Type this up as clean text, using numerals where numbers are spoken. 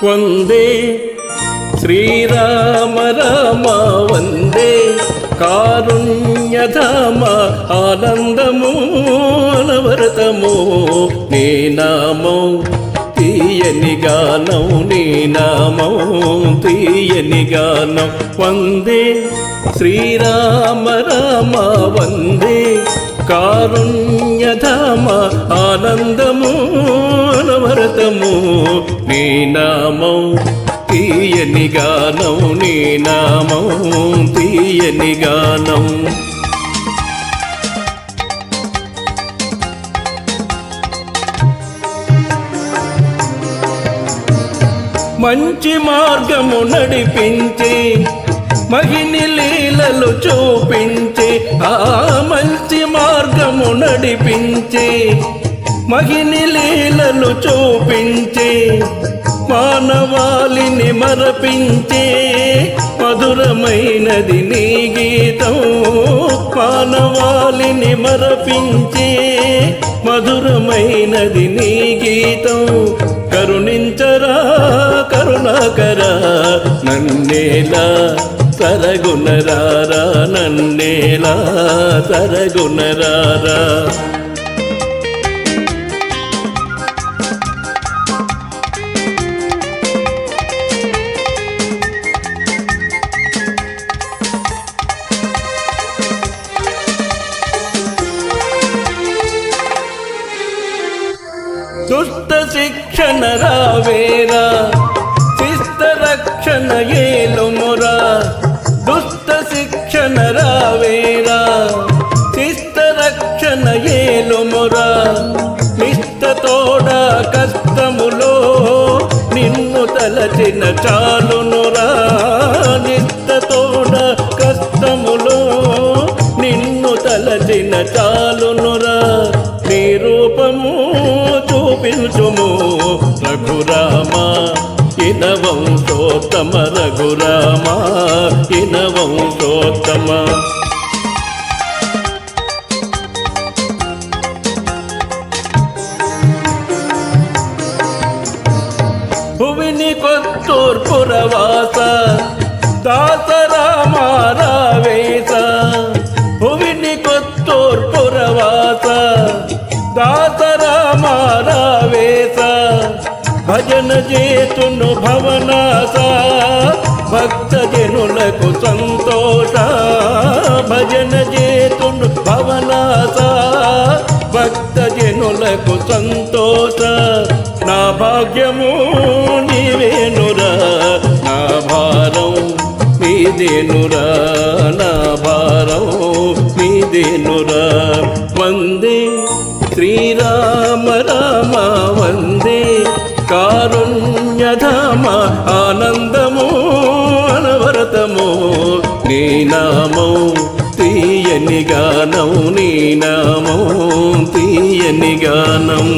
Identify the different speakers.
Speaker 1: వందే శ్రీరామ రామ వందే కారుణ్యధామ ఆనందము అనవరతము నీ నామం తీయని గానం నీ నామం తీయని గానం వందే శ్రీరామ రామ వందే కారుణ్యధామ ఆనందము అనవరతము నీ నామం తీయని గానం నీ నామం తీయని గానం మంచి మార్గము నడిపించి మహిని లీలలు చూపించి ఆ మంచి మార్గము నడిపించి మహిని లీలలు చూపించి మానవాళిని మరపించే మధురమైనది నీ గీతం మానవాళిని మరపించే మధురమైనది నీ గీతం కరుణించరా కరుణాకరా నన్నేలా సరగుణరారా నన్నేలా సరగుణరారా దుష్ట శిక్షణ రావేరా శిష్ట రక్షణ ఏలుమురా దుష్ట శిక్షణ రావేరా శిష్ట రక్షణ ఏలుమురా నిష్టతోడ కష్టములో నిన్ను తలచిన చాలునురా నిష్టతోడ కష్టములో నిన్ను తలచిన చాలునురా నీ రూపము చూపించుము రఘురామా ఇనవంశోత్తమ రఘురామా ఇనవంశోత్తమ భువిని కొత్తూర్పురవాస దాసరామ రావేశ భువిని కొత్తూర్పురవాస దాసరామ రావేశ భజన చేతును భవనాస భక్తజనులకు సంతోష భజన చేతును భవనాస భక్తజనులకు సంతోష నా భాగ్యము నీవేనురా నా భారం నీదేనురా నా భారం నీదేనురా వందే శ్రీరామ రామ వందే కారుణ్యధామ ఆనందము అనవరతము నీ నామం తీయని గానం నీ నామం తీయని గానం